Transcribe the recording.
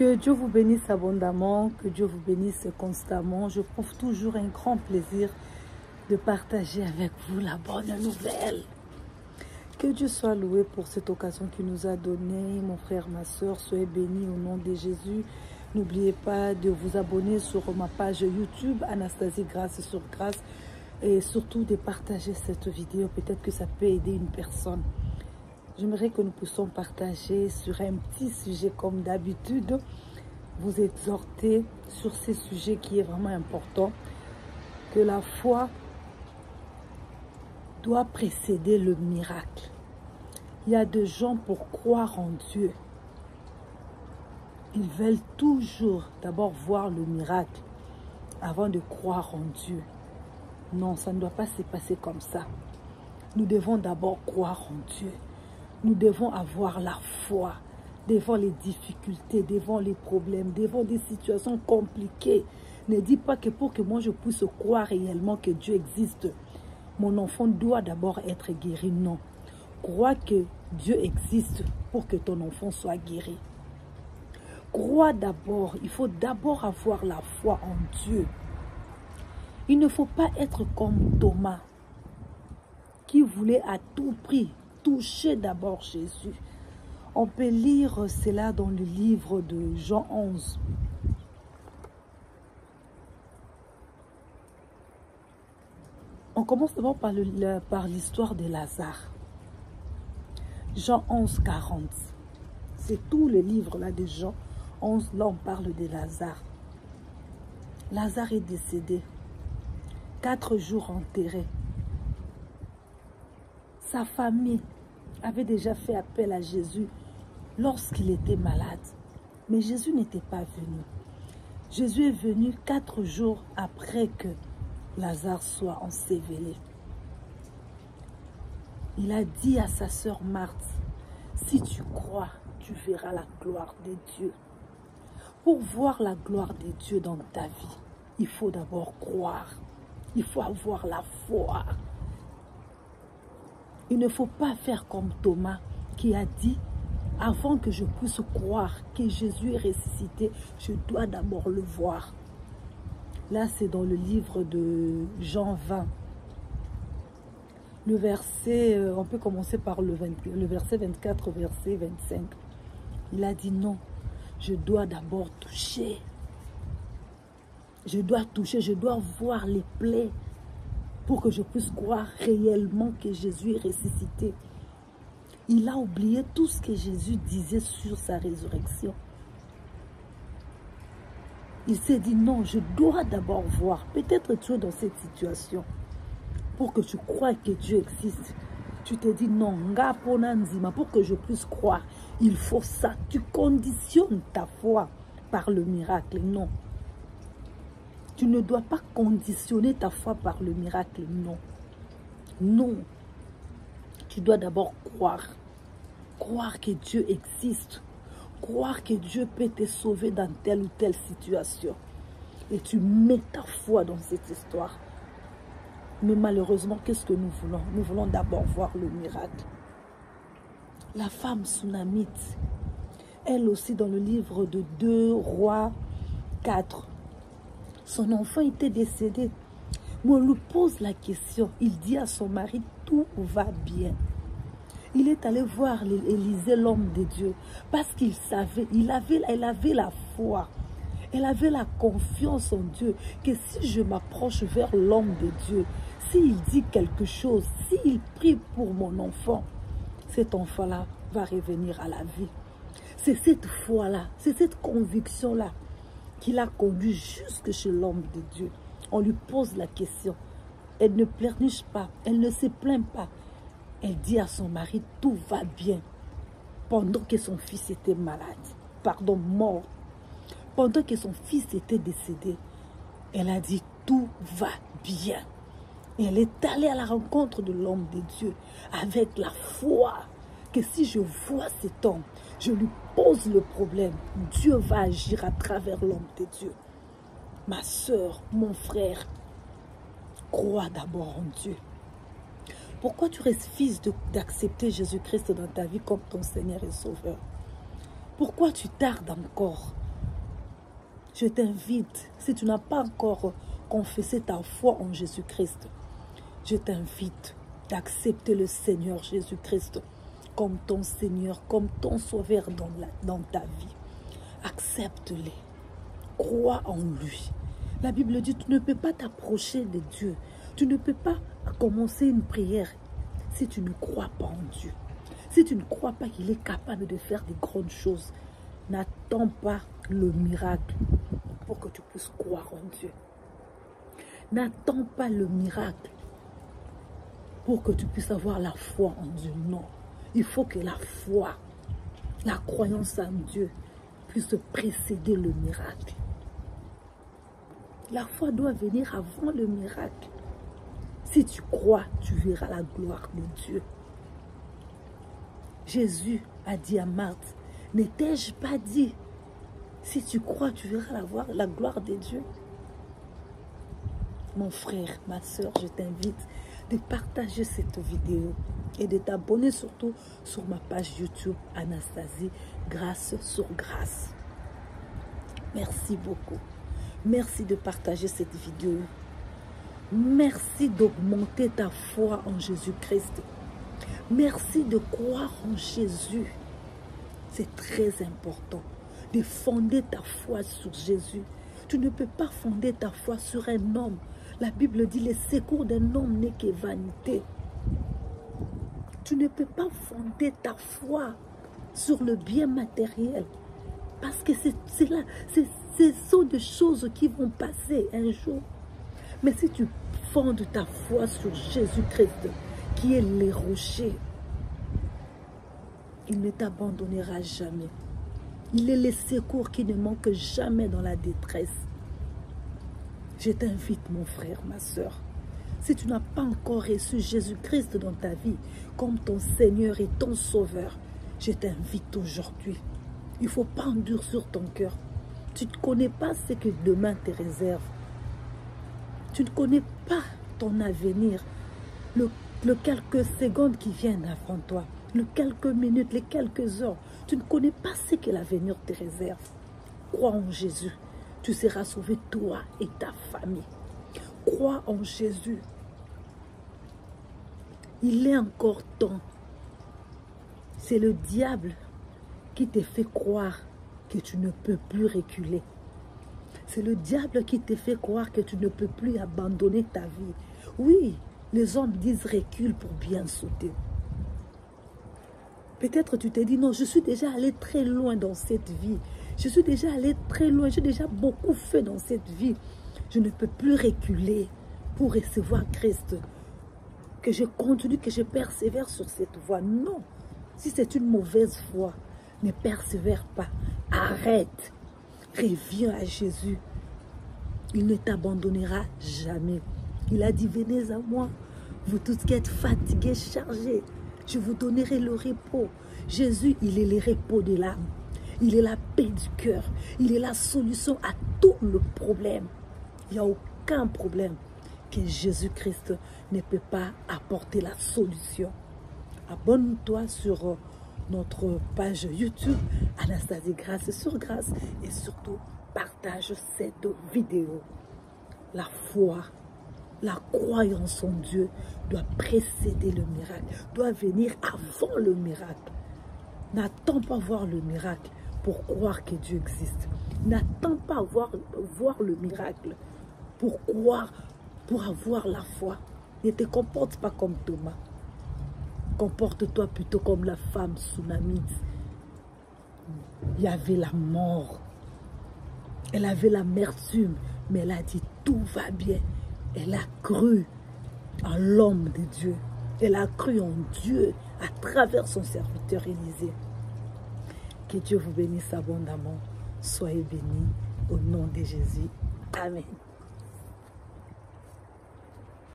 Que Dieu vous bénisse abondamment, que Dieu vous bénisse constamment. Je trouve toujours un grand plaisir de partager avec vous la bonne nouvelle. Que Dieu soit loué pour cette occasion qu'il nous a donnée. Mon frère, ma soeur, soyez bénis au nom de Jésus. N'oubliez pas de vous abonner sur ma page YouTube, Anastasie Grâce sur Grâce. Et surtout de partager cette vidéo. Peut-être que ça peut aider une personne. J'aimerais que nous puissions partager sur un petit sujet comme d'habitude. Vous exhorter sur ce sujet qui est vraiment important. Que la foi doit précéder le miracle. Il y a des gens pour croire en Dieu. Ils veulent toujours d'abord voir le miracle avant de croire en Dieu. Non, ça ne doit pas se passer comme ça. Nous devons d'abord croire en Dieu. Nous devons avoir la foi devant les difficultés, devant les problèmes, devant des situations compliquées. Ne dis pas que pour que moi je puisse croire réellement que Dieu existe, mon enfant doit d'abord être guéri. Non. Crois que Dieu existe pour que ton enfant soit guéri. Crois d'abord, il faut d'abord avoir la foi en Dieu. Il ne faut pas être comme Thomas, qui voulait à tout prix toucher d'abord Jésus. On peut lire cela dans le livre de Jean 11. On commence d'abord par l'histoire de Lazare. Jean 11, 40. C'est tout le livre là de Jean 11. Là, on parle de Lazare. Lazare est décédé. 4 jours enterré. Sa famille avait déjà fait appel à Jésus lorsqu'il était malade. Mais Jésus n'était pas venu. Jésus est venu 4 jours après que Lazare soit enseveli. Il a dit à sa sœur Marthe, si tu crois, tu verras la gloire de Dieu. Pour voir la gloire de Dieu dans ta vie, il faut d'abord croire. Il faut avoir la foi. Il ne faut pas faire comme Thomas qui a dit, avant que je puisse croire que Jésus est ressuscité, je dois d'abord le voir. Là, c'est dans le livre de Jean 20. Le verset, on peut commencer par le verset 24, verset 25. Il a dit non, je dois d'abord toucher. Je dois toucher, je dois voir les plaies pour que je puisse croire réellement que Jésus est ressuscité. Il a oublié tout ce que Jésus disait sur sa résurrection. Il s'est dit non, je dois d'abord voir. Peut-être tu es dans cette situation. Pour que tu crois que Dieu existe. Tu te dis non, pour que je puisse croire, il faut ça. Tu conditionnes ta foi par le miracle. Non. Tu ne dois pas conditionner ta foi par le miracle. Non. Non. Tu dois d'abord croire. Croire que Dieu existe. Croire que Dieu peut te sauver dans telle ou telle situation. Et tu mets ta foi dans cette histoire. Mais malheureusement, qu'est-ce que nous voulons? Nous voulons d'abord voir le miracle. La femme Sunamite, elle aussi dans le livre de 2 Rois 4, son enfant était décédé. Mais on lui pose la question. Il dit à son mari, tout va bien. Il est allé voir Élisée, l'homme de Dieu, parce qu'il savait, elle avait la foi. Elle avait la confiance en Dieu, que si je m'approche vers l'homme de Dieu, s'il dit quelque chose, s'il prie pour mon enfant, cet enfant-là va revenir à la vie. C'est cette foi-là, c'est cette conviction-là qui l'a conduit jusque chez l'homme de Dieu. On lui pose la question. Elle ne pleurniche pas, elle ne se plaint pas. Elle dit à son mari, tout va bien. Pendant que son fils était malade, mort. Pendant que son fils était décédé, elle a dit, tout va bien. Et elle est allée à la rencontre de l'homme de Dieu avec la foi que si je vois cet homme, je lui pose le problème, Dieu va agir à travers l'homme de Dieu. Ma soeur, mon frère, crois d'abord en Dieu. Pourquoi tu refuses d'accepter Jésus-Christ dans ta vie comme ton Seigneur et Sauveur? Pourquoi tu tardes encore? Je t'invite, si tu n'as pas encore confessé ta foi en Jésus-Christ, je t'invite d'accepter le Seigneur Jésus-Christ comme ton Seigneur, comme ton Sauveur dans ta vie. Accepte-le. Crois en lui. La Bible dit, tu ne peux pas t'approcher de Dieu. Tu ne peux pas commencer une prière si tu ne crois pas en Dieu. Si tu ne crois pas qu'il est capable de faire de grandes choses, n'attends pas le miracle pour que tu puisses croire en Dieu. N'attends pas le miracle pour que tu puisses avoir la foi en Dieu. Non. Il faut que la foi, la croyance en Dieu puisse précéder le miracle. La foi doit venir avant le miracle. Si tu crois, tu verras la gloire de Dieu. Jésus a dit à Marthe, ne t'ai-je pas dit, si tu crois, tu verras la gloire de Dieu. Mon frère, ma soeur, je t'invite de partager cette vidéo et de t'abonner surtout sur ma page YouTube Anastasie Grâce sur Grâce. Merci beaucoup. Merci de partager cette vidéo. Merci d'augmenter ta foi en Jésus-Christ. Merci de croire en Jésus. C'est très important de fonder ta foi sur Jésus. Tu ne peux pas fonder ta foi sur un homme. La Bible dit, le secours d'un homme n'est que vanité. Tu ne peux pas fonder ta foi sur le bien matériel. Parce que ce sont des choses qui vont passer un jour. Mais si tu fondes ta foi sur Jésus-Christ, qui est le rocher, il ne t'abandonnera jamais. Il est le secours qui ne manque jamais dans la détresse. Je t'invite, mon frère, ma soeur, si tu n'as pas encore reçu Jésus-Christ dans ta vie comme ton Seigneur et ton Sauveur, je t'invite aujourd'hui. Il ne faut pas endurcir ton cœur. Tu ne connais pas ce que demain te réserve. Tu ne connais pas ton avenir, le quelques secondes qui viennent avant toi, les quelques minutes, les quelques heures. Tu ne connais pas ce que l'avenir te réserve. Crois en Jésus. Tu seras sauvé, toi et ta famille. Crois en Jésus. Il est encore temps. C'est le diable qui te fait croire que tu ne peux plus reculer. C'est le diable qui te fait croire que tu ne peux plus abandonner ta vie. Oui, les hommes disent recule pour bien sauter. Peut-être tu te dis non, je suis déjà allé très loin dans cette vie. Je suis déjà allé très loin. J'ai déjà beaucoup fait dans cette vie. Je ne peux plus reculer pour recevoir Christ. Que je continue, que je persévère sur cette voie. Non. Si c'est une mauvaise voie, ne persévère pas. Arrête. Reviens à Jésus. Il ne t'abandonnera jamais. Il a dit, venez à moi, vous tous qui êtes fatigués, chargés. Je vous donnerai le repos. Jésus, il est le repos de l'âme. Il est la paix du cœur. Il est la solution à tout le problème. Il n'y a aucun problème que Jésus-Christ ne peut pas apporter la solution. Abonne-toi sur notre page YouTube Anastasie Grâce sur Grâce et surtout partage cette vidéo. La foi, la croyance en Dieu doit précéder le miracle, doit venir avant le miracle. N'attends pas voir le miracle pour croire que Dieu existe. N'attends pas voir le miracle pour croire, pour avoir la foi. Ne te comporte pas comme Thomas. Comporte-toi plutôt comme la femme Sunamite. Il y avait la mort. Elle avait l'amertume, mais elle a dit tout va bien. Elle a cru en l'homme de Dieu. Elle a cru en Dieu à travers son serviteur Élisée. Que Dieu vous bénisse abondamment. Soyez bénis au nom de Jésus. Amen.